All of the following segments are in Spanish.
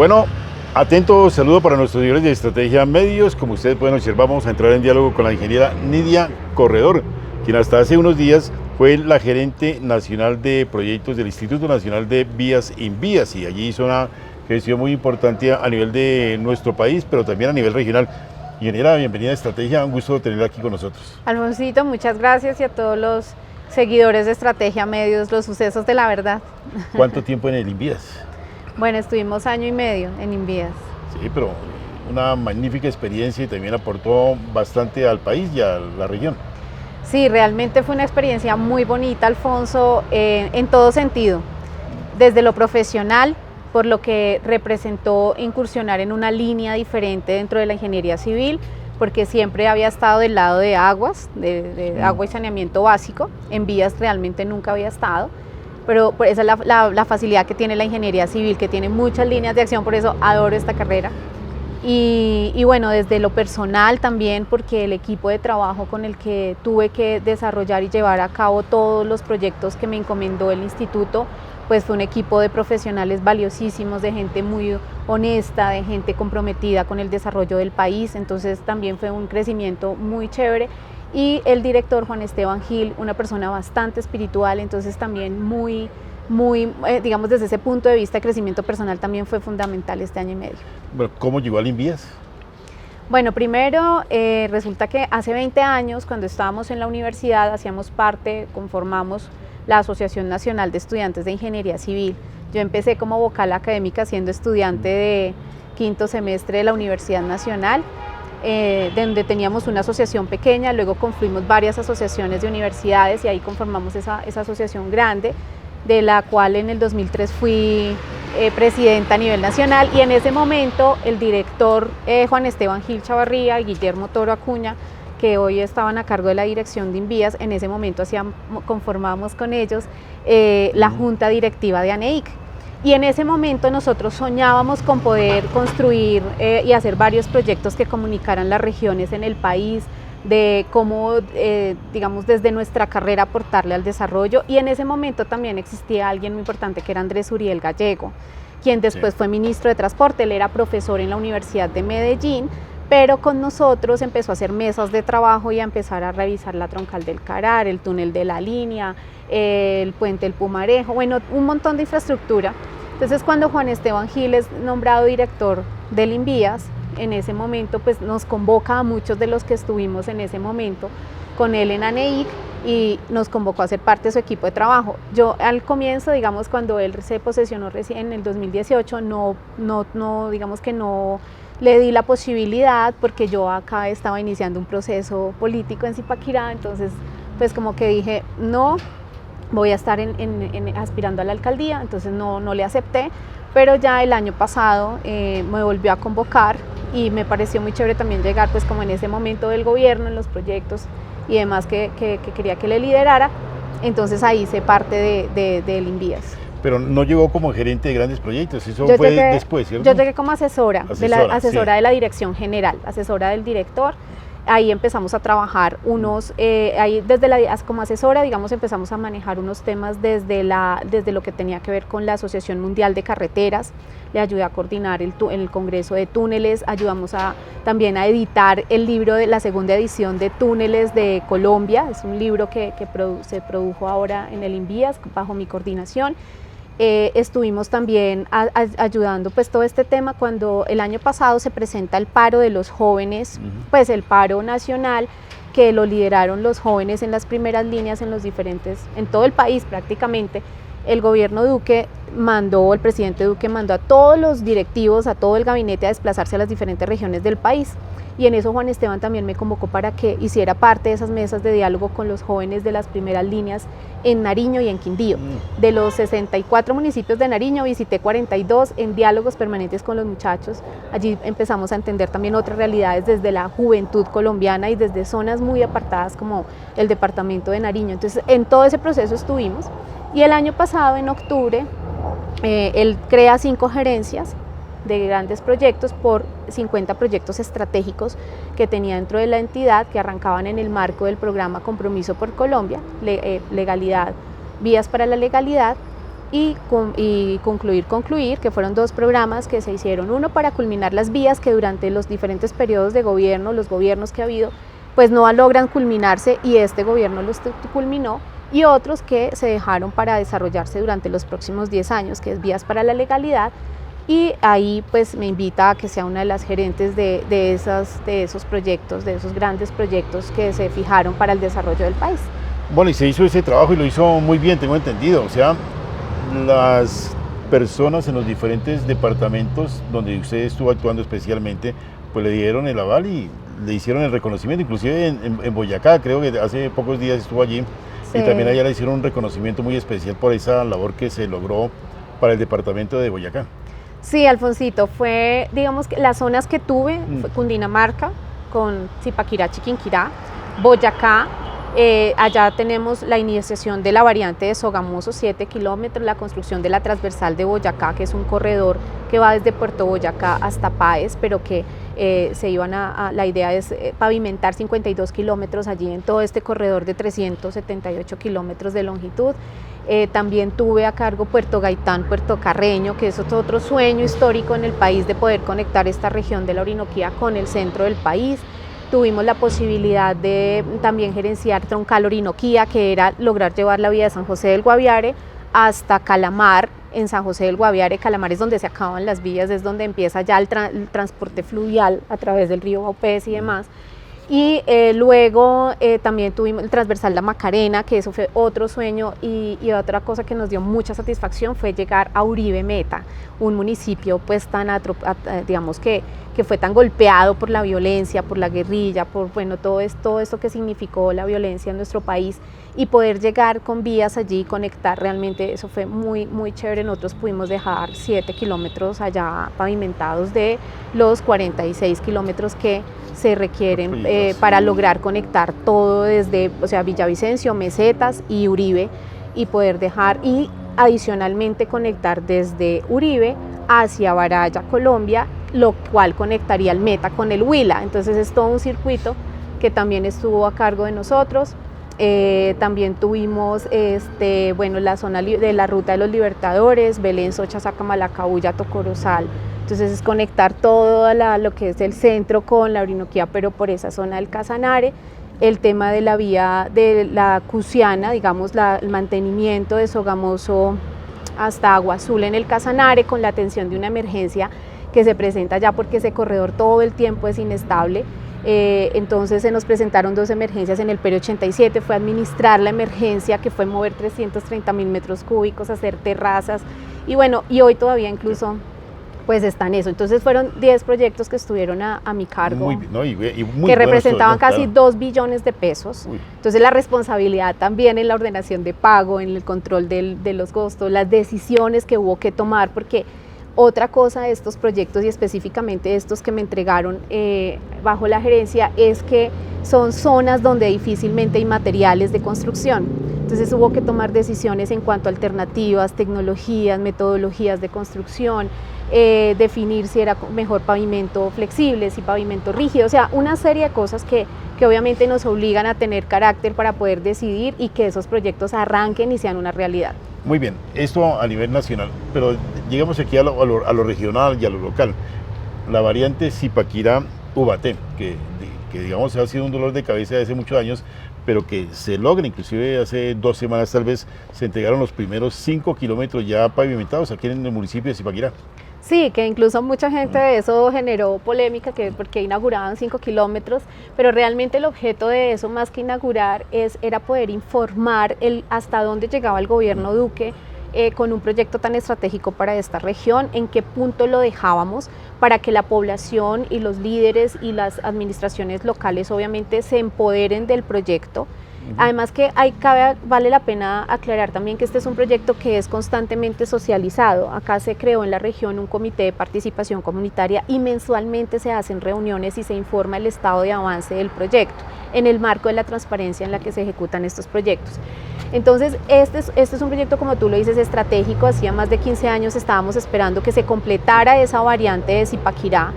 Bueno, atento saludo para nuestros seguidores de Estrategia Medios. Como ustedes pueden observar, vamos a entrar en diálogo con la ingeniera Nidia Corredor, quien hasta hace unos días fue la gerente nacional de proyectos del Instituto Nacional de Vías Invías, y allí hizo una gestión muy importante a nivel de nuestro país, pero también a nivel regional. Ingeniera, bienvenida a Estrategia, un gusto tenerla aquí con nosotros. Alfonsito, muchas gracias, y a todos los seguidores de Estrategia Medios, los sucesos de la verdad. ¿Cuánto tiempo en el Invías? Bueno, estuvimos 1 año y medio en Invías. Sí, pero una magnífica experiencia y también aportó bastante al país y a la región. Sí, realmente fue una experiencia muy bonita, Alfonso, en todo sentido. Desde lo profesional, por lo que representó incursionar en una línea diferente dentro de la ingeniería civil, porque siempre había estado del lado de aguas, de agua y saneamiento básico. En vías realmente nunca había estado, pero esa es la facilidad que tiene la ingeniería civil, que tiene muchas líneas de acción, por eso adoro esta carrera. Y bueno, desde lo personal también, porque el equipo de trabajo con el que tuve que desarrollar y llevar a cabo todos los proyectos que me encomendó el instituto, pues fue un equipo de profesionales valiosísimos, de gente muy honesta, de gente comprometida con el desarrollo del país. Entonces también fue un crecimiento muy chévere. Y el director Juan Esteban Gil, una persona bastante espiritual, entonces también digamos, desde ese punto de vista de crecimiento personal también fue fundamental este 1 año y medio. Bueno, ¿cómo llegó al Invías? Bueno, primero resulta que hace 20 años, cuando estábamos en la universidad, conformamos la Asociación Nacional de Estudiantes de Ingeniería Civil. Yo empecé como vocal académica siendo estudiante de 5º semestre de la Universidad Nacional, donde teníamos una asociación pequeña, luego confluimos varias asociaciones de universidades y ahí conformamos esa asociación grande, de la cual en el 2003 fui presidenta a nivel nacional, y en ese momento el director Juan Esteban Gil Chavarría y Guillermo Toro Acuña, que hoy estaban a cargo de la dirección de Invías, en ese momento conformamos con ellos la junta directiva de ANEIC. Y en ese momento nosotros soñábamos con poder construir y hacer varios proyectos que comunicaran las regiones en el país, de cómo, digamos, desde nuestra carrera aportarle al desarrollo. Y en ese momento también existía alguien muy importante, que era Andrés Uriel Gallego, quien después fue ministro de Transporte. Él era profesor en la Universidad de Medellín, pero con nosotros empezó a hacer mesas de trabajo y a empezar a revisar la troncal del Carar, el túnel de la línea, el puente del Pumarejo, bueno, un montón de infraestructura. Entonces, cuando Juan Esteban Gil es nombrado director del Invías, en ese momento pues nos convoca a muchos de los que estuvimos en ese momento con él en ANEIC, y nos convocó a ser parte de su equipo de trabajo. Yo al comienzo, digamos, cuando él se posesionó recién en el 2018, digamos que no le di la posibilidad, porque yo acá estaba iniciando un proceso político en Zipaquirá. Entonces pues como que dije, no voy a estar aspirando a la alcaldía, entonces no le acepté. Pero ya el año pasado me volvió a convocar, y me pareció muy chévere también llegar pues como en ese momento del gobierno, en los proyectos y demás que quería que le liderara. Entonces ahí hice parte del Invías. Pero no llegó como gerente de grandes proyectos, eso Yo fue llegué, después, ¿cierto? Yo llegué como asesora sí. de la dirección general, asesora del director. Ahí empezamos a trabajar ahí como asesora, digamos, empezamos a manejar unos temas desde lo que tenía que ver con la Asociación Mundial de Carreteras. Le ayudé a coordinar el Congreso de Túneles, ayudamos también a editar el libro de la segunda edición de Túneles de Colombia. Es un libro que se produjo ahora en el Invías bajo mi coordinación. Estuvimos también ayudando pues todo este tema cuando el año pasado se presenta el paro de los jóvenes, pues el paro nacional, que lo lideraron los jóvenes en las primeras líneas en todo el país prácticamente. El gobierno Duque el presidente Duque mandó a todos los directivos, a todo el gabinete, a desplazarse a las diferentes regiones del país. Y en eso Juan Esteban también me convocó para que hiciera parte de esas mesas de diálogo con los jóvenes de las primeras líneas en Nariño y en Quindío. De los 64 municipios de Nariño visité 42 en diálogos permanentes con los muchachos. Allí empezamos a entender también otras realidades desde la juventud colombiana y desde zonas muy apartadas como el departamento de Nariño. Entonces en todo ese proceso estuvimos, y el año pasado, en octubre, él crea 5 gerencias de grandes proyectos por 50 proyectos estratégicos que tenía dentro de la entidad, que arrancaban en el marco del programa Compromiso por Colombia, legalidad, vías para la legalidad, y concluir, que fueron 2 programas que se hicieron, uno para culminar las vías que durante los diferentes periodos de gobierno, los gobiernos que ha habido, pues no logran culminarse y este gobierno los culminó, y otros que se dejaron para desarrollarse durante los próximos 10 años, que es Vías para la Legalidad, y ahí pues me invita a que sea una de las gerentes de esos proyectos, de esos grandes proyectos que se fijaron para el desarrollo del país. Bueno, y se hizo ese trabajo y lo hizo muy bien, tengo entendido. O sea, las personas en los diferentes departamentos donde usted estuvo actuando especialmente, pues le dieron el aval y le hicieron el reconocimiento, inclusive en Boyacá, creo que hace pocos días estuvo allí, sí. Y también allá le hicieron un reconocimiento muy especial por esa labor que se logró para el departamento de Boyacá. Sí, Alfonsito, fue, digamos, que las zonas que tuve, fue Cundinamarca, con Zipaquirá, Chiquinquirá, Boyacá, allá tenemos la iniciación de la variante de Sogamoso, 7 kilómetros, la construcción de la transversal de Boyacá, que es un corredor que va desde Puerto Boyacá hasta Páez, pero que la idea es pavimentar 52 kilómetros allí en todo este corredor de 378 kilómetros de longitud. También tuve a cargo Puerto Gaitán, Puerto Carreño, que es otro sueño histórico en el país de poder conectar esta región de la Orinoquía con el centro del país. Tuvimos la posibilidad de también gerenciar Troncal Orinoquía, que era lograr llevar la vía de San José del Guaviare hasta Calamar. En San José del Guaviare, Calamar es donde se acaban las vías, es donde empieza ya el transporte fluvial a través del río Baupés y demás. Y luego también tuvimos el transversal La Macarena, que eso fue otro sueño, y otra cosa que nos dio mucha satisfacción fue llegar a Uribe Meta, un municipio pues digamos que fue tan golpeado por la violencia, por la guerrilla, por bueno, todo esto que significó la violencia en nuestro país, y poder llegar con vías allí, conectar, realmente eso fue muy, muy chévere. Nosotros pudimos dejar 7 kilómetros allá pavimentados de los 46 kilómetros que se requieren para lograr conectar todo desde, o sea, Villavicencio, Mesetas y Uribe, y poder dejar, y adicionalmente conectar desde Uribe hacia Baraya, Colombia, lo cual conectaría el Meta con el Huila. Entonces es todo un circuito que también estuvo a cargo de nosotros. También tuvimos la zona de la Ruta de los Libertadores, Belén, Socha, Sacamalacabulla, Tocorozal. Entonces es conectar todo lo que es el centro con la Orinoquía, pero por esa zona del Casanare. El tema de la vía de la Cusiana, digamos, el mantenimiento de Sogamoso hasta Agua Azul en el Casanare, con la atención de una emergencia que se presenta ya porque ese corredor todo el tiempo es inestable. Entonces se nos presentaron 2 emergencias en el Perio 87, fue administrar la emergencia, que fue mover 330.000 metros cúbicos, hacer terrazas, y bueno, y hoy todavía incluso pues está en eso. Entonces fueron 10 proyectos que estuvieron a mi cargo, que representaban casi 2 billones de pesos. Uy. Entonces la responsabilidad también en la ordenación de pago, en el control de los costos, las decisiones que hubo que tomar, porque otra cosa de estos proyectos, y específicamente estos que me entregaron bajo la gerencia, es que son zonas donde difícilmente hay materiales de construcción. Entonces hubo que tomar decisiones en cuanto a alternativas, tecnologías, metodologías de construcción, definir si era mejor pavimento flexible, si pavimento rígido, o sea, una serie de cosas que obviamente nos obligan a tener carácter para poder decidir y que esos proyectos arranquen y sean una realidad. Muy bien, esto a nivel nacional, pero llegamos aquí a lo regional y a lo local. La variante Zipaquirá-Ubaté, que digamos ha sido un dolor de cabeza de hace muchos años, pero que se logra, inclusive hace 2 semanas tal vez se entregaron los primeros 5 kilómetros ya pavimentados aquí en el municipio de Zipaquirá. Sí, que incluso mucha gente de eso generó polémica, porque inauguraban 5 kilómetros, pero realmente el objeto de eso, más que inaugurar, era poder informar hasta dónde llegaba el gobierno Duque con un proyecto tan estratégico para esta región, en qué punto lo dejábamos para que la población y los líderes y las administraciones locales obviamente se empoderen del proyecto. Además que vale la pena aclarar también que este es un proyecto que es constantemente socializado. Acá se creó en la región un comité de participación comunitaria y mensualmente se hacen reuniones y se informa el estado de avance del proyecto en el marco de la transparencia en la que se ejecutan estos proyectos. Entonces este es un proyecto, como tú lo dices, estratégico. Hacía más de 15 años estábamos esperando que se completara esa variante de Zipaquirá.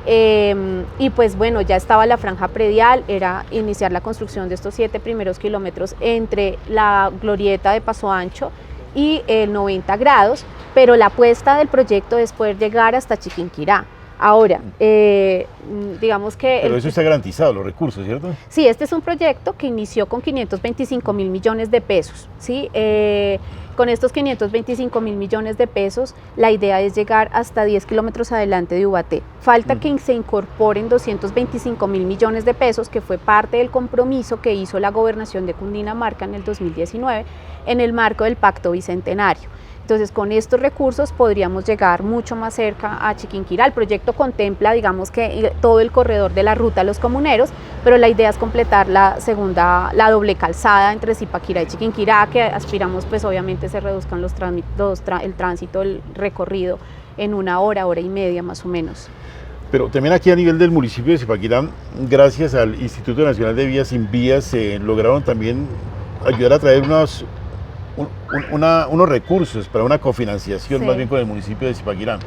Y pues bueno, ya estaba la franja predial, era iniciar la construcción de estos 7 primeros kilómetros entre la glorieta de Paso Ancho y 90 grados, pero la apuesta del proyecto es poder llegar hasta Chiquinquirá. Ahora, digamos que... Pero eso está garantizado, los recursos, ¿cierto? Sí, este es un proyecto que inició con 525.000 millones de pesos, ¿sí? Con estos 525.000 millones de pesos, la idea es llegar hasta 10 kilómetros adelante de Ubaté. Falta que se incorporen 225.000 millones de pesos, que fue parte del compromiso que hizo la gobernación de Cundinamarca en el 2019, en el marco del Pacto Bicentenario. Entonces, con estos recursos podríamos llegar mucho más cerca a Chiquinquirá. El proyecto contempla, digamos que todo el corredor de la ruta de los comuneros, pero la idea es completar la doble calzada entre Zipaquirá y Chiquinquirá, que aspiramos pues obviamente se reduzcan el tránsito, el recorrido en 1 hora, hora y media más o menos. Pero también aquí a nivel del municipio de Zipaquirá, gracias al Instituto Nacional de Vías Sin Vías, lograron también ayudar a traer unos recursos para una cofinanciación, sí, más bien con el municipio de Zipaquirá.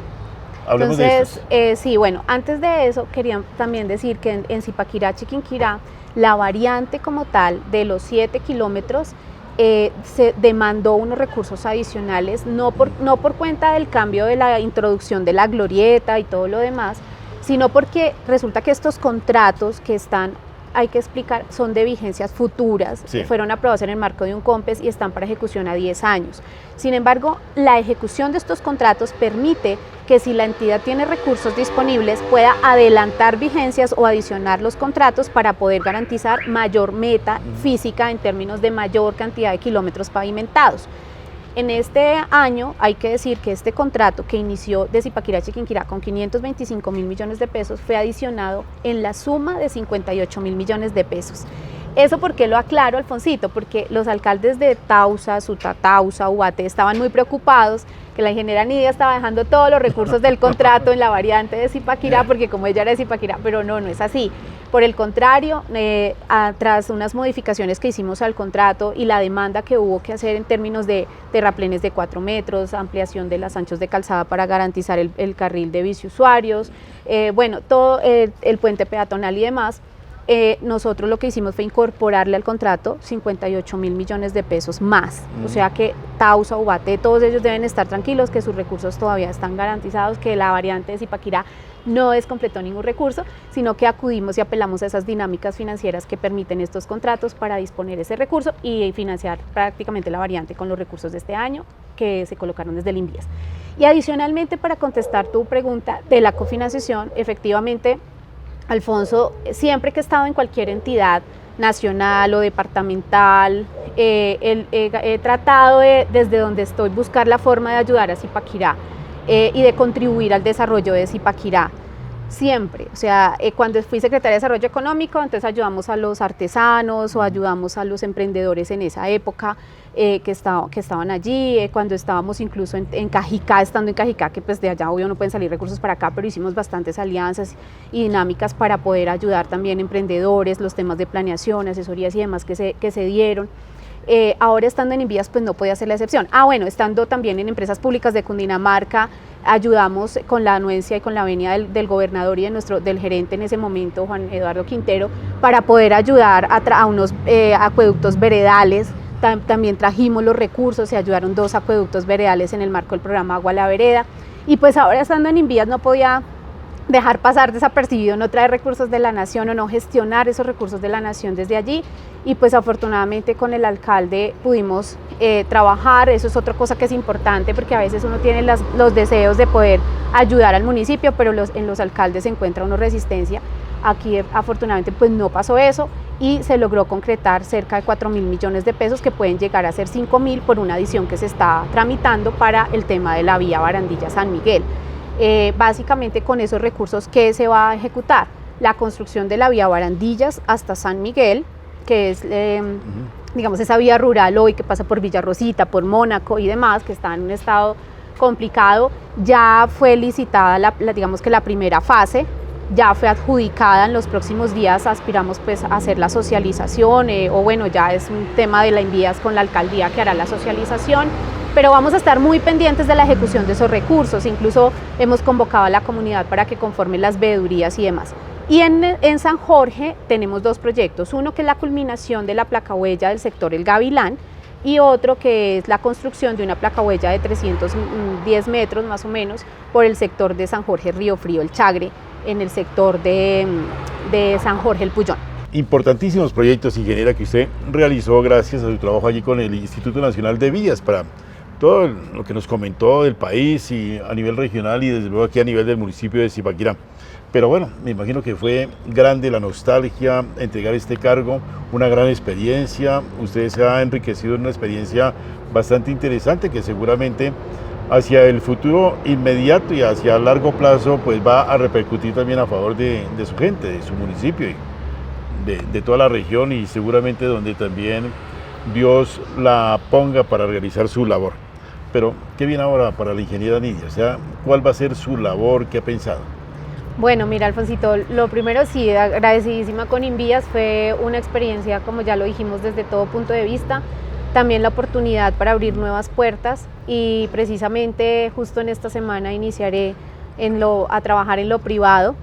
Hablemos de esto. Sí, bueno, antes de eso quería también decir que en Zipaquirá, Chiquinquirá, la variante como tal de los 7 kilómetros se demandó unos recursos adicionales, no por cuenta del cambio de la introducción de la glorieta y todo lo demás, sino porque resulta que estos contratos que están, hay que explicar, son de vigencias futuras, sí, fueron aprobados en el marco de un COMPES y están para ejecución a 10 años. Sin embargo, la ejecución de estos contratos permite que si la entidad tiene recursos disponibles pueda adelantar vigencias o adicionar los contratos para poder garantizar mayor meta física en términos de mayor cantidad de kilómetros pavimentados. En este año hay que decir que este contrato que inició de Zipaquirá a Chiquinquirá con 525.000 millones de pesos fue adicionado en la suma de 58.000 millones de pesos. ¿Eso por qué lo aclaro, Alfonsito? Porque los alcaldes de Tausa, Sutatausa, Ubaté estaban muy preocupados que la ingeniera Nidia estaba dejando todos los recursos del contrato en la variante de Zipaquirá, porque como ella era de Zipaquirá, pero no es así. Por el contrario, tras unas modificaciones que hicimos al contrato y la demanda que hubo que hacer en términos de terraplenes de 4 metros, ampliación de los anchos de calzada para garantizar el carril de biciusuarios, bueno, todo el puente peatonal y demás, nosotros lo que hicimos fue incorporarle al contrato 58.000 millones de pesos más, o sea que Tausa, Ubaté, todos ellos deben estar tranquilos que sus recursos todavía están garantizados, que la variante de Zipaquirá no descompletó ningún recurso, sino que acudimos y apelamos a esas dinámicas financieras que permiten estos contratos para disponer ese recurso y financiar prácticamente la variante con los recursos de este año que se colocaron desde el INVIES. Y adicionalmente, para contestar tu pregunta de la cofinanciación, efectivamente, Alfonso, siempre que he estado en cualquier entidad nacional o departamental, he tratado desde donde estoy buscar la forma de ayudar a Zipaquirá y de contribuir al desarrollo de Zipaquirá. Siempre, o sea, cuando fui secretaria de Desarrollo Económico, entonces ayudamos a los artesanos o ayudamos a los emprendedores en esa época que estaban allí, cuando estábamos incluso en Cajicá, estando en Cajicá, que pues de allá obvio no pueden salir recursos para acá, pero hicimos bastantes alianzas y dinámicas para poder ayudar también emprendedores, los temas de planeación, asesorías y demás que se dieron. Ahora estando en Invías pues no podía ser la excepción. Bueno, estando también en empresas públicas de Cundinamarca, ayudamos con la anuencia y con la venia del gobernador y del gerente en ese momento, Juan Eduardo Quintero, para poder ayudar a unos acueductos veredales. También trajimos los recursos, se ayudaron 2 acueductos veredales en el marco del programa Agua a la Vereda. Y pues ahora estando en Invías no podía dejar pasar desapercibido no traer recursos de la nación o no gestionar esos recursos de la nación desde allí, y pues afortunadamente con el alcalde pudimos trabajar. Eso es otra cosa que es importante, porque a veces uno tiene los deseos de poder ayudar al municipio, pero en los alcaldes se encuentra una resistencia. Aquí afortunadamente pues no pasó eso y se logró concretar cerca de 4.000 millones de pesos, que pueden llegar a ser 5.000 por una adición que se está tramitando para el tema de la vía Barandilla-San Miguel. Básicamente con esos recursos, ¿qué se va a ejecutar? La construcción de la vía Barandillas hasta San Miguel, que es digamos esa vía rural hoy que pasa por Villarrosita, por Mónaco y demás, que está en un estado complicado. Ya fue licitada digamos que la primera fase, ya fue adjudicada. En los próximos días aspiramos pues a hacer la socialización, o bueno, ya es un tema de la Invías con la alcaldía que hará la socialización, pero vamos a estar muy pendientes de la ejecución de esos recursos. Incluso hemos convocado a la comunidad para que conformen las veedurías y demás. Y en San Jorge tenemos 2 proyectos, uno que es la culminación de la placahuella del sector El Gavilán, y otro que es la construcción de una placahuella de 310 metros más o menos por el sector de San Jorge Río Frío, el Chagre, en el sector de San Jorge el Puyón. Importantísimos proyectos, ingeniera, que usted realizó gracias a su trabajo allí con el Instituto Nacional de Vías, para todo lo que nos comentó del país y a nivel regional y desde luego aquí a nivel del municipio de Zipaquirá. Pero bueno, me imagino que fue grande la nostalgia, entregar este cargo, una gran experiencia. Usted se ha enriquecido en una experiencia bastante interesante que seguramente hacia el futuro inmediato y hacia largo plazo pues va a repercutir también a favor de su gente, de su municipio y de toda la región, y seguramente donde también Dios la ponga para realizar su labor. Pero, ¿qué viene ahora para la ingeniera Nidia? O sea, ¿cuál va a ser su labor? ¿Qué ha pensado? Bueno, mira, Alfonsito, lo primero sí, agradecidísima con Invías, fue una experiencia, como ya lo dijimos, desde todo punto de vista, también la oportunidad para abrir nuevas puertas, y precisamente justo en esta semana iniciaré a trabajar en lo privado,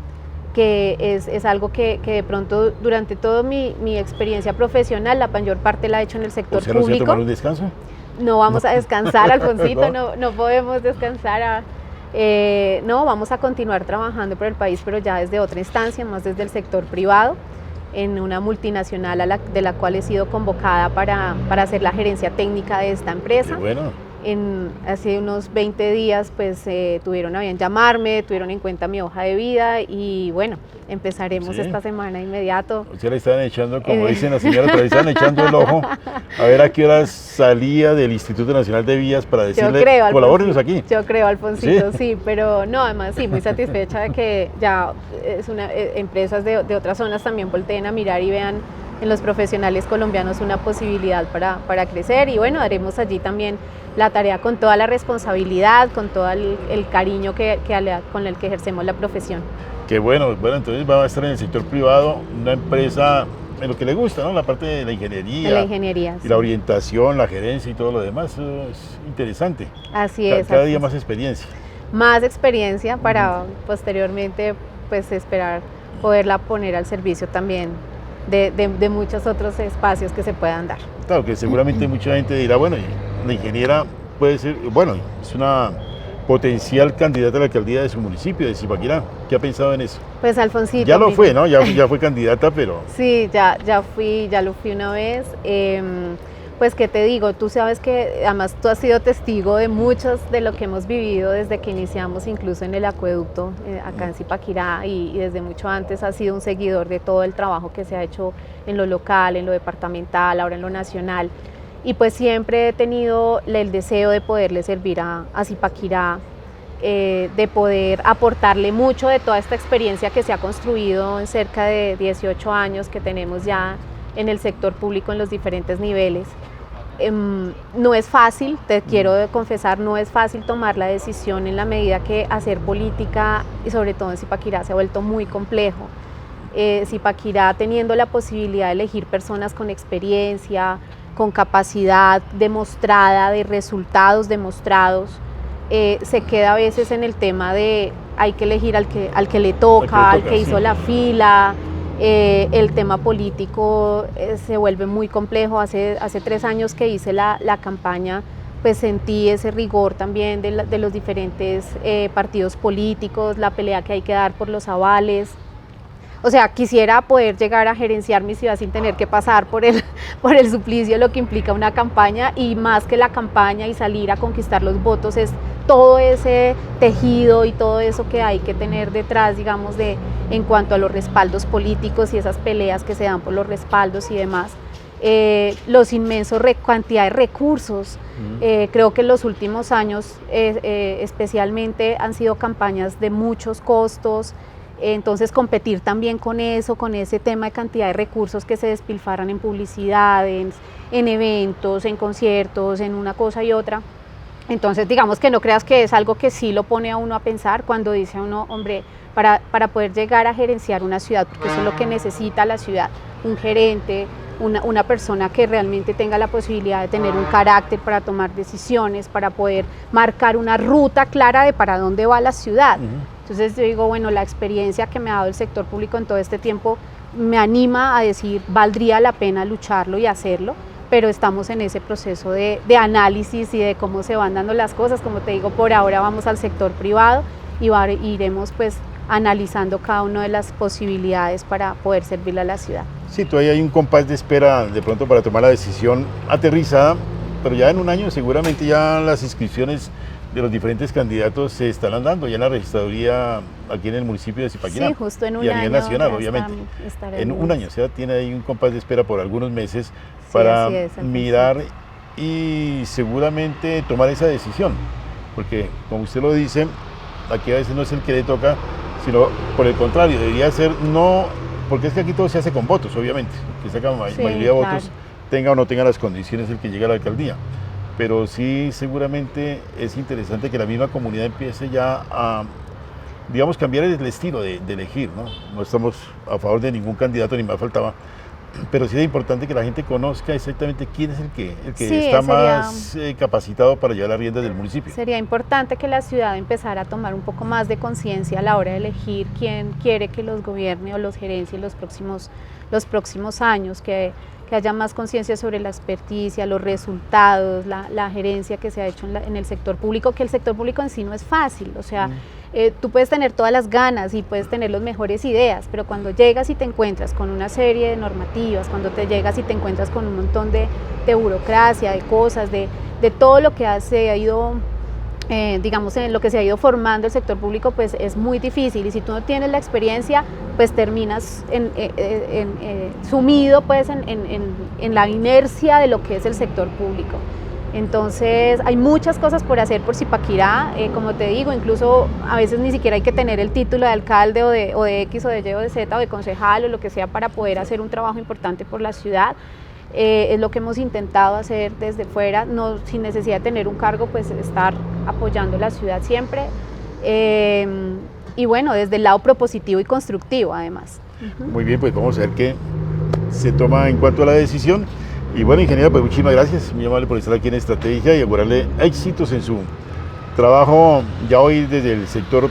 que es algo que de pronto durante toda mi experiencia profesional, la mayor parte la he hecho en el sector público. ¿No se va a tomar un descanso? No vamos a descansar, Alfonsito, no podemos descansar. No, vamos a continuar trabajando por el país, pero ya desde otra instancia, más desde el sector privado, en una multinacional de la cual he sido convocada para hacer la gerencia técnica de esta empresa. Qué bueno. Hace unos 20 días pues tuvieron a bien llamarme, tuvieron en cuenta mi hoja de vida y bueno, empezaremos esta semana inmediato. O sea, le estaban echando, como dicen las señoras, le estaban echando el ojo a ver a qué horas salía del Instituto Nacional de Vías para decirle, colabórenos aquí. Yo creo, Alfonsito, sí, pero no, además sí, muy satisfecha de que ya empresas de otras zonas también volteen a mirar y vean en los profesionales colombianos una posibilidad para crecer, y bueno, haremos allí también la tarea con toda la responsabilidad, con todo el cariño con el que ejercemos la profesión. Qué bueno, entonces va a estar en el sector privado, una empresa en lo que le gusta, ¿no? La parte de la ingeniería. De la ingeniería, y sí. La orientación, la gerencia y todo lo demás, eso es interesante. Así es. Cada día más experiencia. Más experiencia para posteriormente pues esperar poderla poner al servicio también de muchos otros espacios que se puedan dar. Claro, que seguramente mucha gente dirá, bueno, la ingeniera puede ser, bueno, es una potencial candidata a la alcaldía de su municipio, de Zipaquirá. ¿Qué ha pensado en eso? Pues Alfonsito. Ya lo fue, ¿no? Ya fue candidata, pero... Sí, ya lo fui una vez. Pues qué te digo, tú sabes que además tú has sido testigo de muchos de lo que hemos vivido desde que iniciamos incluso en el acueducto acá en Zipaquirá, y desde mucho antes has sido un seguidor de todo el trabajo que se ha hecho en lo local, en lo departamental, ahora en lo nacional, y pues siempre he tenido el deseo de poderle servir a Zipaquirá, de poder aportarle mucho de toda esta experiencia que se ha construido en cerca de 18 años que tenemos ya en el sector público en los diferentes niveles. No es fácil, te quiero confesar, no es fácil tomar la decisión en la medida que hacer política, y sobre todo en Zipaquirá, se ha vuelto muy complejo. Zipaquirá, teniendo la posibilidad de elegir personas con experiencia, con capacidad demostrada, de resultados demostrados, se queda a veces en el tema de hay que elegir al que le toca, al que hizo la fila. El tema político se vuelve muy complejo. Hace 3 años que hice la campaña, pues sentí ese rigor también de los diferentes partidos políticos, la pelea que hay que dar por los avales. O sea, quisiera poder llegar a gerenciar mi ciudad sin tener que pasar por el suplicio, lo que implica una campaña, y más que la campaña y salir a conquistar los votos es todo ese tejido y todo eso que hay que tener detrás, digamos, en cuanto a los respaldos políticos y esas peleas que se dan por los respaldos y demás. Los inmensos cantidad de recursos. Creo que en los últimos años especialmente han sido campañas de muchos costos. Entonces competir también con eso, con ese tema de cantidad de recursos que se despilfarran en publicidad, en eventos, en conciertos, en una cosa y otra. Entonces digamos que no creas que es algo que sí lo pone a uno a pensar cuando dice a uno, hombre, para poder llegar a gerenciar una ciudad, porque eso es lo que necesita la ciudad, un gerente, una persona que realmente tenga la posibilidad de tener un carácter para tomar decisiones, para poder marcar una ruta clara de para dónde va la ciudad. Entonces yo digo, bueno, la experiencia que me ha dado el sector público en todo este tiempo me anima a decir, valdría la pena lucharlo y hacerlo, pero estamos en ese proceso de análisis y de cómo se van dando las cosas. Como te digo, por ahora vamos al sector privado y iremos pues analizando cada una de las posibilidades para poder servirle a la ciudad. Sí, todavía hay un compás de espera de pronto para tomar la decisión aterrizada, pero ya en un año seguramente ya las inscripciones de los diferentes candidatos se estarán dando ya en la registraduría aquí en el municipio de Zipaquirá. Sí, justo en un y año. a nivel nacional, obviamente. En un año, o sea, tiene ahí un compás de espera por algunos meses sí, para es, mirar y seguramente tomar esa decisión, porque como usted lo dice, aquí a veces no es el que le toca, sino por el contrario, debería ser no, porque es que aquí todo se hace con votos, obviamente, que saca mayoría de votos, tenga o no tenga las condiciones el que llega a la alcaldía. Pero sí, seguramente es interesante que la misma comunidad empiece ya a, digamos, cambiar el estilo de elegir, ¿no? No estamos a favor de ningún candidato, ni más faltaba, pero sí es importante que la gente conozca exactamente quién es el que sí, está más capacitado para llevar las riendas del municipio. Sería importante que la ciudad empezara a tomar un poco más de conciencia a la hora de elegir quién quiere que los gobierne o los gerencie los próximos años, que haya más conciencia sobre la experticia, los resultados, la gerencia que se ha hecho en el sector público, que el sector público en sí no es fácil, o sea, tú puedes tener todas las ganas y puedes tener las mejores ideas, pero cuando llegas y te encuentras con una serie de normativas, cuando te llegas y te encuentras con un montón de burocracia, de cosas, de todo lo que se ha ido, digamos, en lo que se ha ido formando el sector público, pues es muy difícil, y si tú no tienes la experiencia, pues terminas sumido pues en la inercia de lo que es el sector público. Entonces hay muchas cosas por hacer por Zipaquirá, como te digo, incluso a veces ni siquiera hay que tener el título de alcalde o de X o de Y o de Z o de concejal o lo que sea para poder hacer un trabajo importante por la ciudad. Es lo que hemos intentado hacer desde fuera, no, sin necesidad de tener un cargo, pues estar apoyando la ciudad siempre, y bueno, desde el lado propositivo y constructivo además. Muy bien, pues vamos a ver qué se toma en cuanto a la decisión. Y bueno, ingeniera, pues muchísimas gracias, muy amable por estar aquí en Estrategia y augurarle éxitos en su trabajo ya hoy desde el sector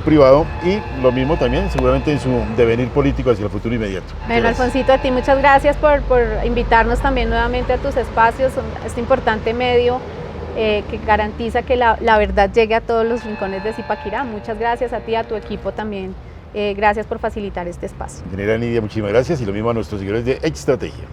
privado, y lo mismo también seguramente en su devenir político hacia el futuro inmediato. Bueno, Alfonsito, a ti muchas gracias por invitarnos también nuevamente a tus espacios, este importante medio que garantiza que la verdad llegue a todos los rincones de Zipaquirá. Muchas gracias a ti, a tu equipo también, gracias por facilitar este espacio. Ingeniera Nidia, muchísimas gracias, y lo mismo a nuestros seguidores de Estrategia.